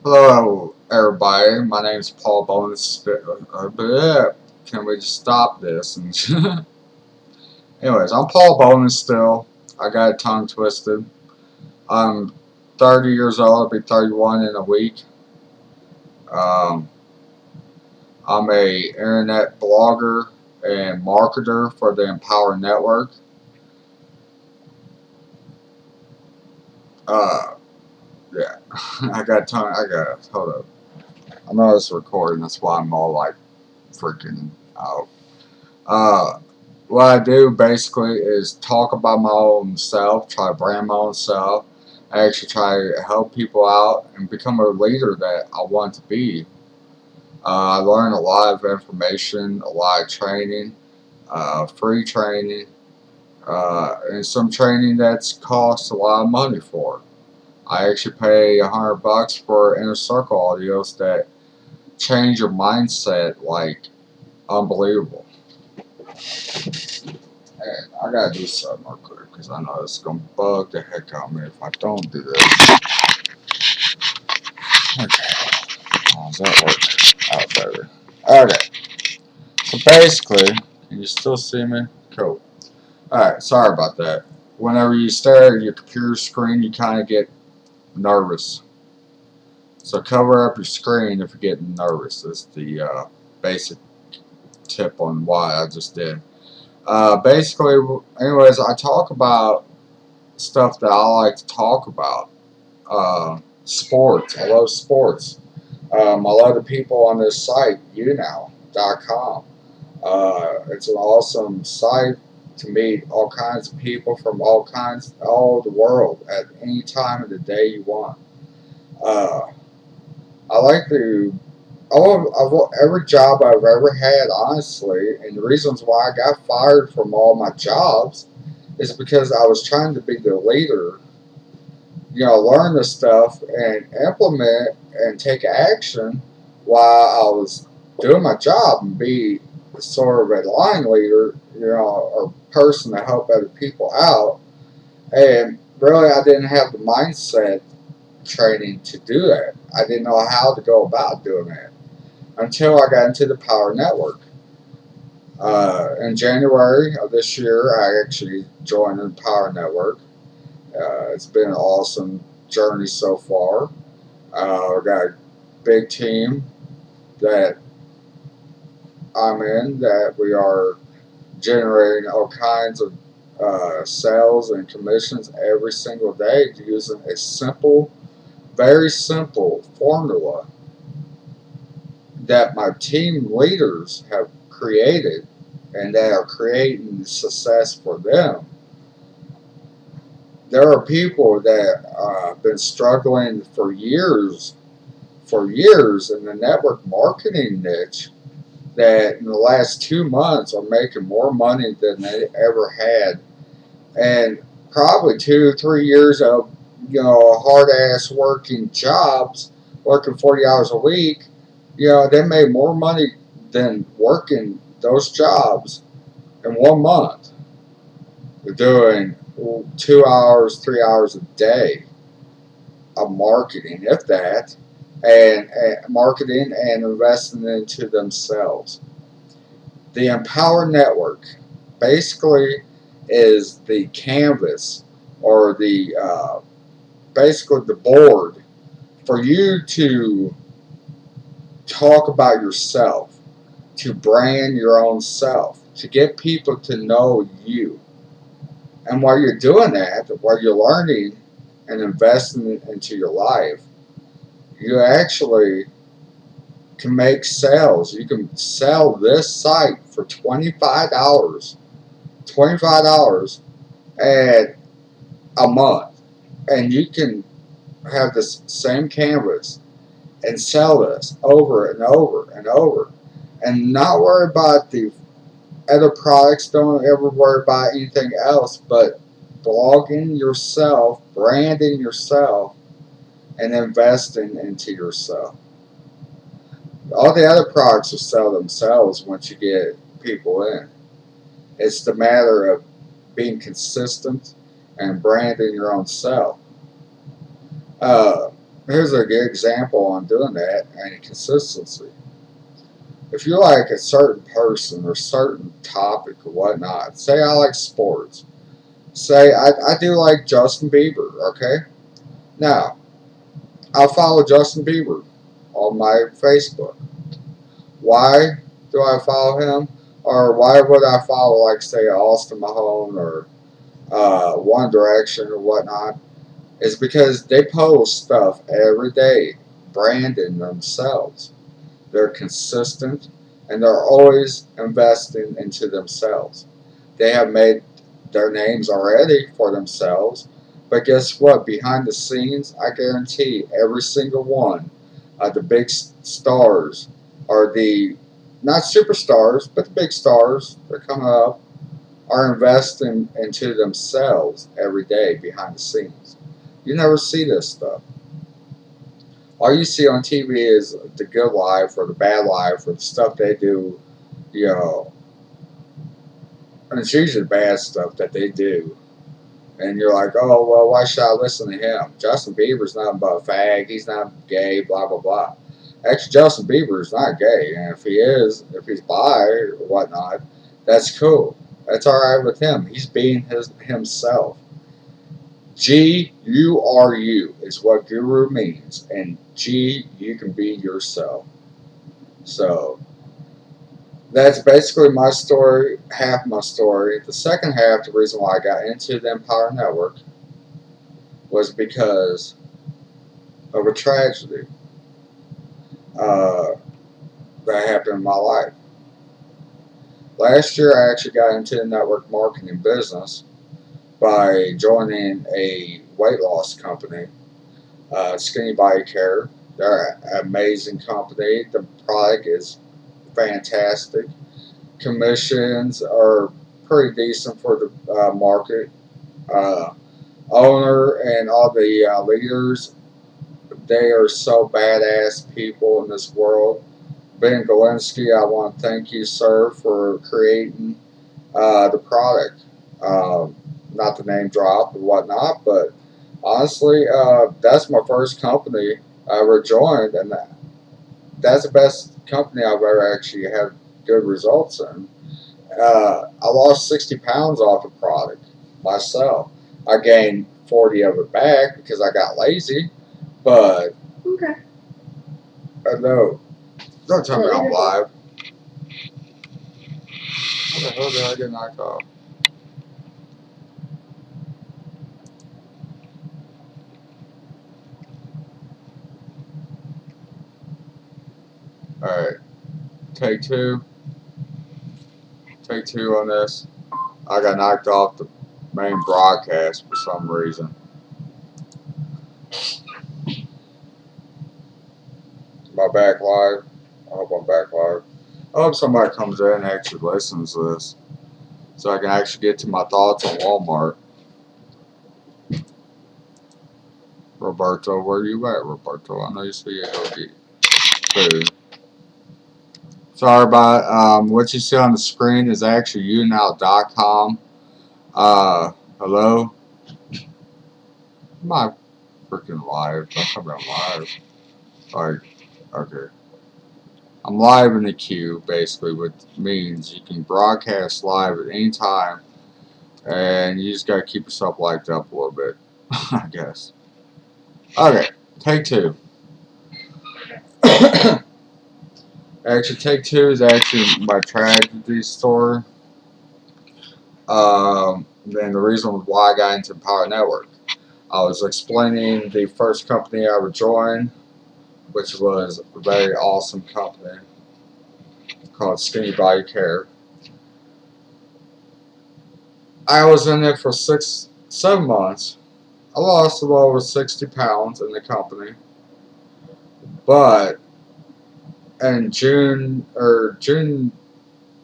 Hello, everybody. My name is Paul Bonus. Can we just stop this? And anyways, I'm Paul Bonus still. I got a tongue twisted. I'm 30 years old. I'll be 31 in a week. Um, I'm a internet blogger and marketer for the Empower Network. Uh, yeah, I got tongue. I got hold up. I know it's recording. That's why I'm all like freaking out. Uh, what I do basically is talk about my own self, try to brand my own self. I actually try to help people out and become a leader that I want to be. I learn a lot of information, a lot of training, free training, and some training that's cost a lot of money for. I actually pay $100 for inner circle audios that change your mindset like unbelievable. And I gotta do something real quick because I know it's gonna bug the heck out of me if I don't do this. Okay, how's that work out better? Okay, so basically, can you still see me? Cool. Alright, sorry about that. Whenever you stare at your computer screen, you kind of get nervous. So cover up your screen if you're getting nervous. That's the basic tip on why I just did. Basically, anyways, I talk about stuff that I like to talk about. Sports. I love sports. A lot of people on this site, younow.com. It's an awesome site to meet all kinds of people from all the world at any time of the day you want. Uh, I like to. Every job I've ever had, honestly, and the reasons why I got fired from all my jobs is because I was trying to be the leader, learn this stuff and implement and take action while I was doing my job and be sort of a line leader, or person to help other people out. And really, I didn't have the mindset training to do that. I didn't know how to go about doing that until I got into the Power Network. In January of this year, I actually joined the Power Network. It's been an awesome journey so far. We've got a big team that I'm in that we are generating all kinds of sales and commissions every single day using a simple, very simple formula that my team leaders have created and that are creating success for them. There are people that have been struggling for years in the network marketing niche that in the last 2 months are making more money than they ever had, and probably 2 3 years of hard ass working jobs, working 40 hours a week. They made more money than working those jobs in 1 month. They're doing 2 hours, 3 hours a day of marketing, if that, and marketing and investing into themselves. The Empower Network basically is the canvas or the basically the board for you to talk about yourself, to brand your own self, to get people to know you. And while you're doing that, while you're learning and investing into your life, you actually can make sales. You can sell this site for $25, $25 at a month, and you can have this same canvas and sell this over and over and over, and not worry about the other products. Don't ever worry about anything else but blogging yourself, branding yourself, and investing into yourself. All the other products will sell themselves once you get people in. It's the matter of being consistent and branding your own self. Uh, here's a good example on doing that and consistency. If you like a certain person or certain topic or whatnot, say I like sports. Say I do like Justin Bieber, okay? Now, I'll follow Justin Bieber on my Facebook. Why do I follow him? Or why would I follow, like, say, Austin Mahone or One Direction or whatnot? Is because they post stuff every day, branding themselves. They're consistent and they're always investing into themselves. They have made their names already for themselves, but guess what? Behind the scenes, I guarantee every single one of the big stars are the not superstars, but the big stars that are coming up are investing into themselves every day behind the scenes. You never see this stuff. All you see on TV is the good life or the bad life or the stuff they do, you know, and it's usually bad stuff that they do. And you're like, oh, well, why should I listen to him? Justin Bieber's not but a fag. He's not gay, blah, blah, blah. Actually, Justin Bieber is not gay. And if he is, if he's bi or whatnot, that's cool. That's all right with him. He's being himself. Guru is what guru means. And G, you can be yourself. So that's basically my story, half my story. The second half, the reason why I got into the Empower Network was because of a tragedy uh, that happened in my life. Last year, I actually got into the network marketing business by joining a weight loss company, Skinny Body Care. They're an amazing company. The product is fantastic. Commissions are pretty decent for the market. Uh, Owner and all the leaders, they are so badass people in this world. Ben Galinsky, I want to thank you, sir, for creating the product. Not the name drop and whatnot, but honestly, that's my first company I ever joined, and that's the best company I've ever actually had good results in. I lost 60 pounds off the product myself. I gained 40 of it back because I got lazy, but Okay. no, don't tell me I'm live. How the hell did I get knocked off? Alright, take two. Take two on this. I got knocked off the main broadcast for some reason. Am I back live? I hope I'm back live. I hope somebody comes in and actually listens to this so I can actually get to my thoughts on Walmart. Roberto, where you at, Roberto? I know you see you go get food. Sorry about what you see on the screen is actually younow.com. Hello? Am I freaking live? I'm talking about live. Like, okay. I'm live in the queue, basically, which means you can broadcast live at any time, and you just gotta keep yourself liked up a little bit, I guess. Okay, take two. Actually, take two is actually my tragedy story. Then the reason why I got into Power Network. I was explaining the first company I would join, which was a very awesome company called Skinny Body Care. I was in it for 7 months. I lost a little over 60 pounds in the company, but in June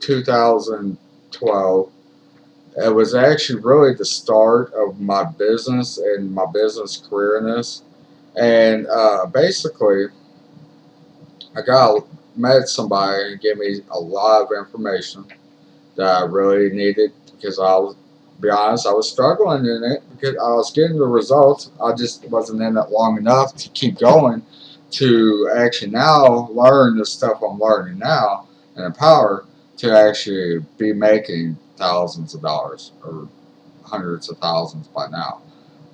2012, it was actually really the start of my business and my business career in this. And basically, I met somebody and gave me a lot of information that I really needed because I was To be honest, I was struggling in it because I was getting the results. I just wasn't in it long enough to keep going to actually now learn the stuff I'm learning now and empower to actually be making thousands of dollars or hundreds of thousands by now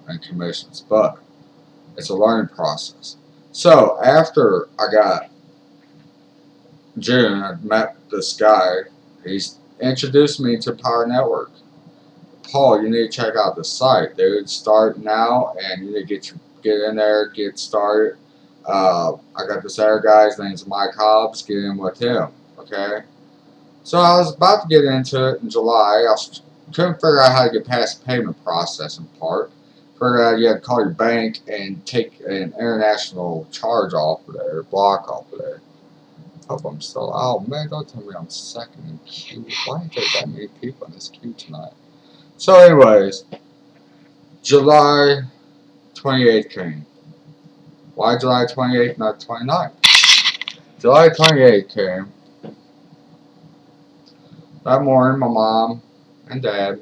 in commissions. But it's a learning process. So after I got June, I met this guy. He's introduced me to Power Network. Paul, you need to check out the site, dude. Start now, and you need to get in there, get started. I got this other guy. His name's Mike Hobbs. Get in with him, okay? So I was about to get into it in July. Couldn't figure out how to get past the payment processing part. Figured out you had to call your bank and take an international charge off of there, block off of there. Hope I'm still. Oh man, don't tell me I'm second in queue. Why is there that many people in this queue tonight? So, anyways, July 28th came. Why July 28th, not 29th? July 28th came. That morning, my mom and dad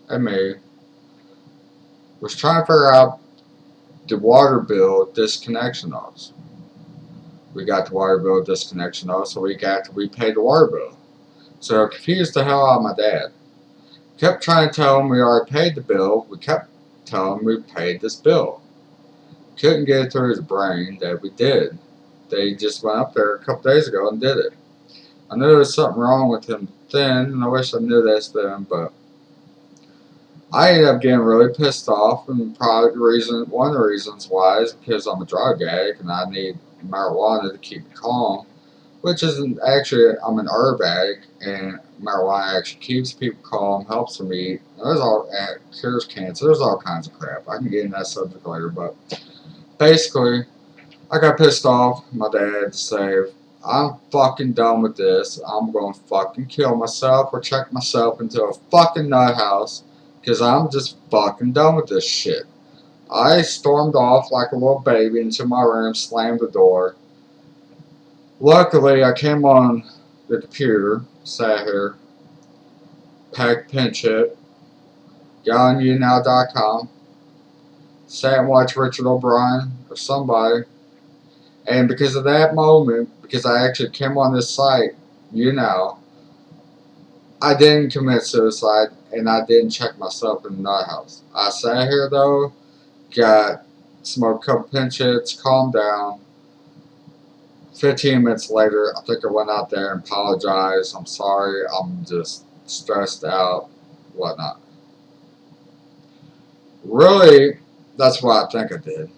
and me was trying to figure out the water bill disconnection notice. We got the water bill disconnection notice a week after we paid the water bill. So it confused the hell out of my dad. Kept trying to tell him we already paid the bill. We kept telling him we paid this bill. Couldn't get it through his brain that we did. They just went up there a couple days ago and did it. I knew there was something wrong with him then, and I wish I knew this then, but I ended up getting really pissed off, and probably one of the reasons why is because I'm a drug addict and I need marijuana to keep me calm, which isn't actually, I'm an herb addict, and marijuana actually keeps people calm, helps them eat, cures cancer, there's all kinds of crap. I can get into that subject later, but basically, I got pissed off. My dad said, I'm fucking done with this. I'm going to fucking kill myself or check myself into a fucking nut house because I'm just fucking done with this shit. I stormed off like a little baby into my room, slammed the door. Luckily, I came on the computer, sat here, packed pinch hit, got on younow.com, sat and watched Richard O'Brien or somebody. And because of that moment, because I actually came on this site, younow, I didn't commit suicide and I didn't check myself in the nut house. I sat here though, smoked a couple pinch hits, calmed down. 15 minutes later, I think I went out there and apologized. I'm sorry, I'm just stressed out, whatnot. Really, that's what I think I did.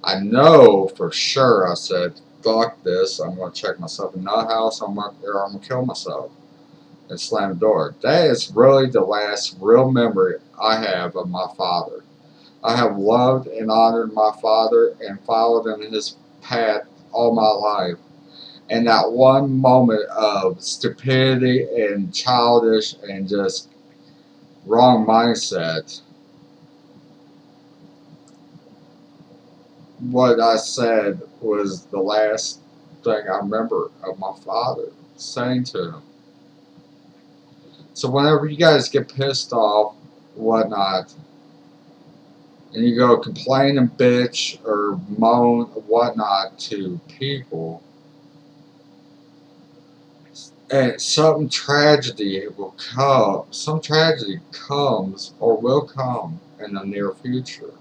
I know for sure I said, fuck this, I'm going to check myself in the house, or I'm going to kill myself and slam the door. That is really the last real memory I have of my father. I have loved and honored my father and followed in his path all my life. And that one moment of stupidity and childish and just wrong mindset, what I said was the last thing I remember of my father saying to him. So whenever you guys get pissed off, whatnot, and you go complain and bitch or moan or whatnot to people, and some tragedy comes or will come in the near future.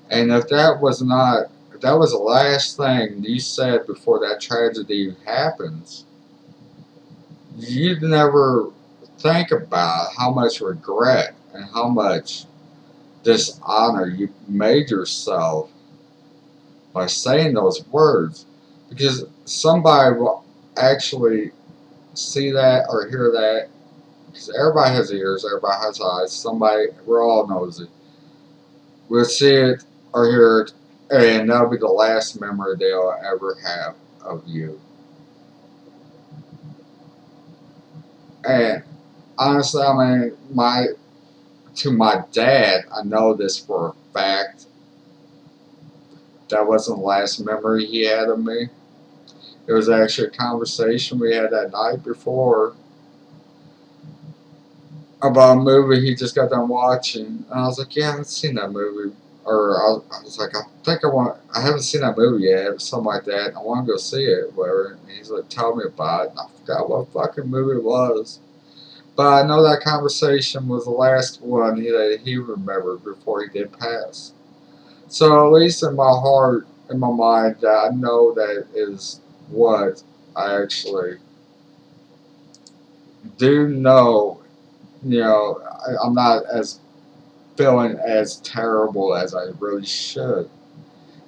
And if that was the last thing you said before that tragedy happens, you'd never think about how much regret and how much dishonor you made yourself by saying those words. Because somebody will actually see that or hear that. Because everybody has ears, everybody has eyes. We're all nosy. We'll see it or hear it, and that'll be the last memory they'll ever have of you. And honestly, I mean, to my dad, I know this for a fact. That wasn't the last memory he had of me. It was actually a conversation we had that night before. about a movie he just got done watching, and I was like, yeah, I haven't seen that movie. Or I was like, I haven't seen that movie yet, or something like that. I want to go see it, whatever. And he's like, tell me about it. And I forgot what fucking movie it was. But I know that conversation was the last one that he remembered before he did pass. So at least in my heart, in my mind, I know that is what I actually do know. I'm not as feeling as terrible as I really should.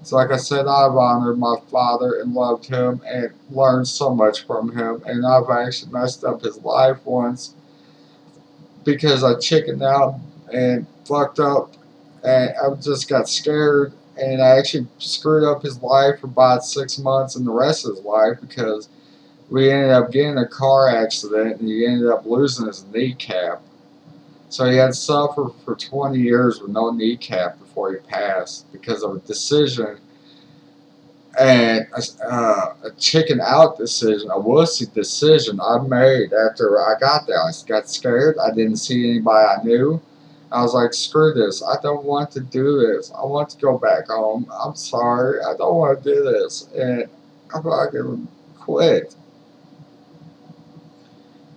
So like I said, I've honored my father and loved him and learned so much from him. And I've actually messed up his life once because I chickened out and fucked up, and I just got scared, and I actually screwed up his life for about 6 months and the rest of his life because we ended up getting in a car accident and he ended up losing his kneecap. So he had to suffer for 20 years with no kneecap before he passed because of a decision, and a chicken out decision, a wussy decision I made after I got there. I got scared. I didn't see anybody I knew. I was like, screw this. I don't want to do this. I want to go back home. I'm sorry. I don't want to do this. And I fucking quit.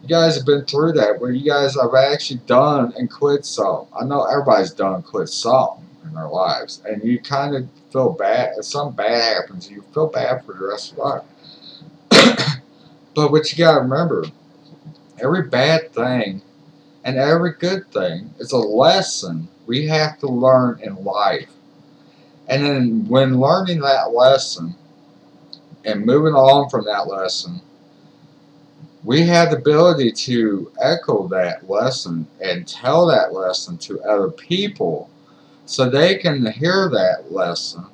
You guys have been through that where you guys have actually done and quit some. I know everybody's done and quit some in their lives. And you kind of feel bad. If something bad happens, you feel bad for the rest of your life. But what you gotta remember, every bad thing and every good thing is a lesson we have to learn in life. And then when learning that lesson and moving on from that lesson, we have the ability to echo that lesson and tell that lesson to other people so they can hear that lesson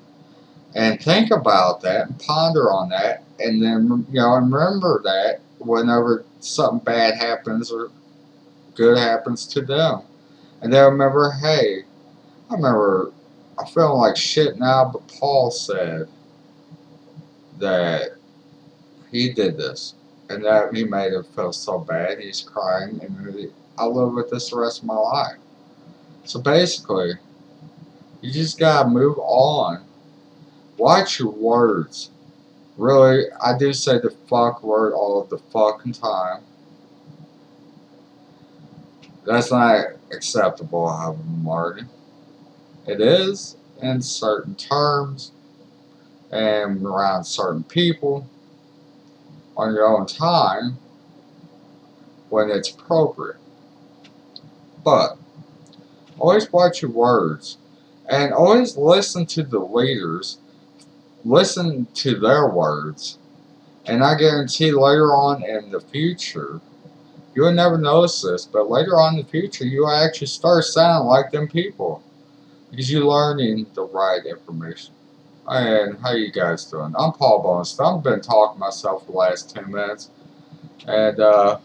and think about that and ponder on that, and then remember that whenever something bad happens or good happens to them, and they'll remember, hey, I remember I'm feeling like shit now, but Paul said that he did this, and that he made him feel so bad. He's crying, and I'll live with this the rest of my life. So basically, you just gotta move on. Watch your words. Really, I do say the fuck word all of the fucking time. That's not acceptable, I'm learning. It is in certain terms and around certain people on your own time when it's appropriate. But always watch your words and always listen to the leaders, listen to their words, and I guarantee later on in the future, you'll never notice this, but later on in the future, you'll actually start sounding like them people because you're learning the right information. And how you guys doing? I'm Paul Bones. I've been talking to myself for the last 10 minutes, and I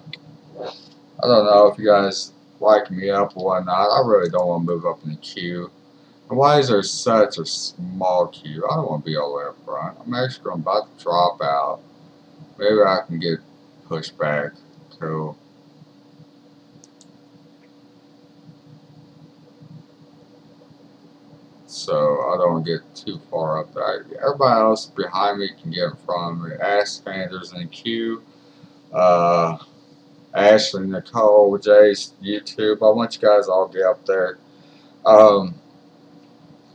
don't know if you guys like me up or whatnot. I really don't want to move up in the queue. And why is there such a small queue? I don't want to be all the way up front. I'm actually about to drop out. Maybe I can get pushed back. Cool. So I don't get too far up there. Everybody else behind me can get in front of me. Ash Sanders in the queue. Uh, Ashley, Nicole, Jace, YouTube. I want you guys all to get up there. Um,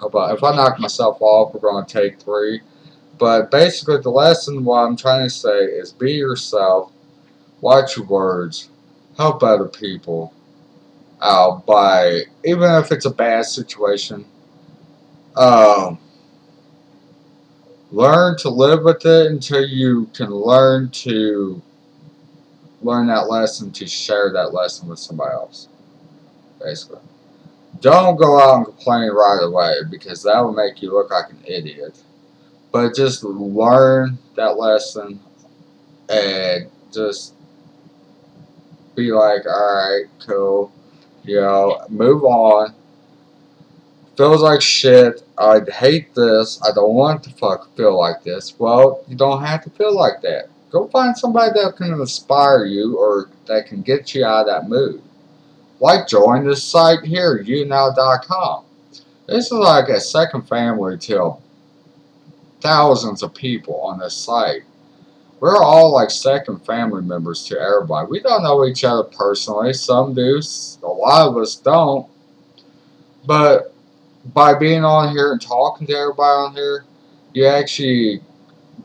if I knock myself off, we're going to take 3. But basically, the lesson, what I'm trying to say is be yourself, watch your words, help other people out by, even if it's a bad situation, um, learn to live with it until you can learn that lesson to share that lesson with somebody else, basically. Don't go out and complain right away because that will make you look like an idiot. But just learn that lesson and just be like, alright, cool. Move on. Feels like shit. I hate this. I don't want to feel like this. Well, you don't have to feel like that. Go find somebody that can inspire you or that can get you out of that mood. like join this site here, younow.com. This is like a second family to thousands of people on this site. We're all like second family members to everybody. We don't know each other personally. Some do, a lot of us don't. But by being on here and talking to everybody on here, you actually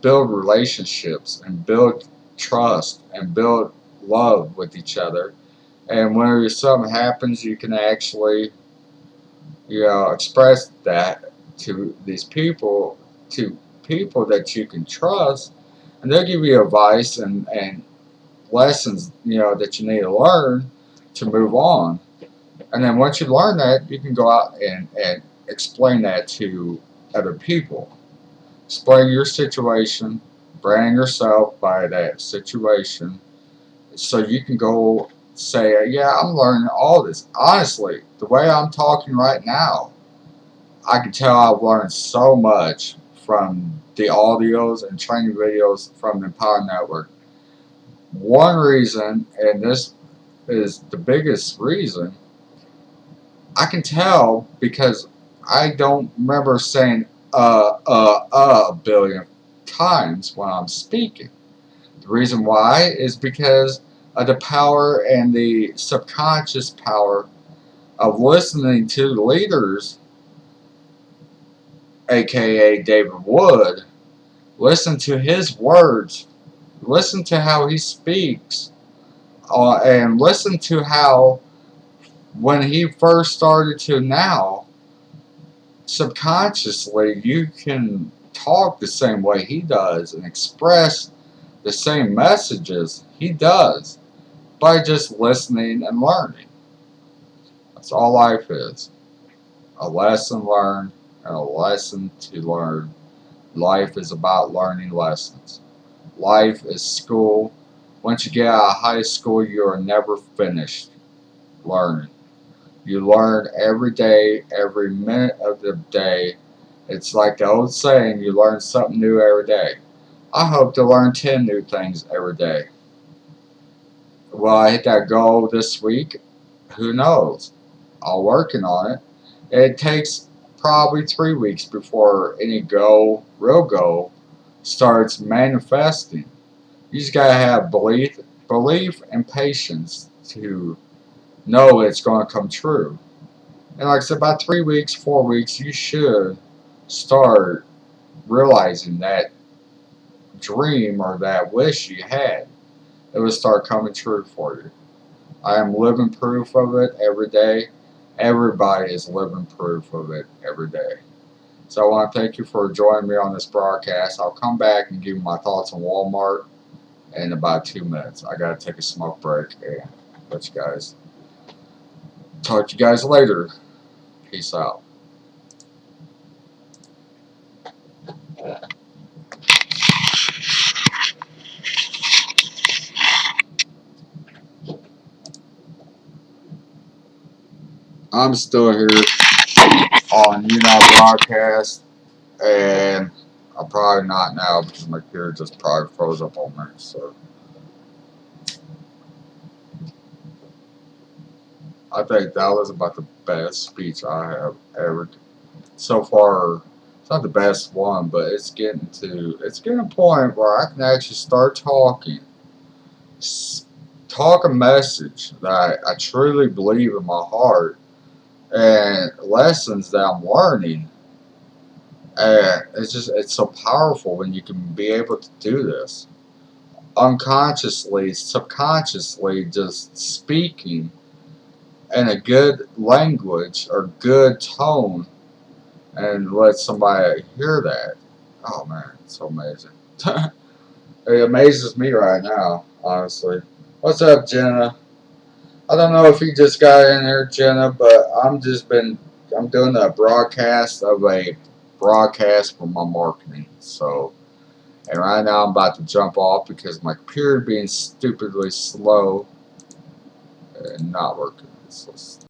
build relationships and build trust and build love with each other. And when something happens, you can actually, express that to these people, to people that you can trust, and they'll give you advice and lessons, that you need to learn to move on. And then once you learn that, you can go out and explain that to other people. Explain your situation, brand yourself by that situation, so you can go say, yeah, I'm learning all this. Honestly, the way I'm talking right now, I can tell I've learned so much from the audios and training videos from the Empower Network. One reason, and this is the biggest reason, I can tell because I don't remember saying a billion times when I'm speaking. The reason why is because of the power and the subconscious power of listening to the leaders, aka David Wood. Listen to his words, listen to how he speaks, and listen to how when he first started to now, subconsciously you can talk the same way he does and express the same messages he does by just listening and learning. That's all life is. A lesson learned and a lesson to learn. Life is about learning lessons. Life is school. Once you get out of high school, you are never finished learning. You learn every day, every minute of the day. It's like the old saying, you learn something new every day. I hope to learn 10 new things every day. Will I hit that goal this week? Who knows? I'm working on it. It takes probably 3 weeks before any real goal, starts manifesting. You just gotta have belief and patience to know it's gonna come true. And like I said, about 3 weeks, 4 weeks, you should start realizing that dream or that wish you had. It will start coming true for you. I am living proof of it every day. Everybody is living proof of it every day. So I want to thank you for joining me on this broadcast. I'll come back and give you my thoughts on Walmart in about 2 minutes. I got to take a smoke break and let you guys talk to you guys later. Peace out. I'm still here on broadcast, and I'm probably not now because my computer just probably froze up on me. So I think that was about the best speech I have ever so far. It's not the best one, but it's getting a point where I can actually start talking, talk a message that I truly believe in my heart, and lessons that I'm learning. And it's so powerful when you can be able to do this unconsciously, subconsciously, just speaking in a good language or good tone and let somebody hear that. Oh man, it's so amazing. It amazes me right now, honestly. What's up, Jenna? I don't know if you just got in here, Jenna, but I'm doing a broadcast of a broadcast for my marketing. So, and right now I'm about to jump off because my computer being stupidly slow and not working. It's just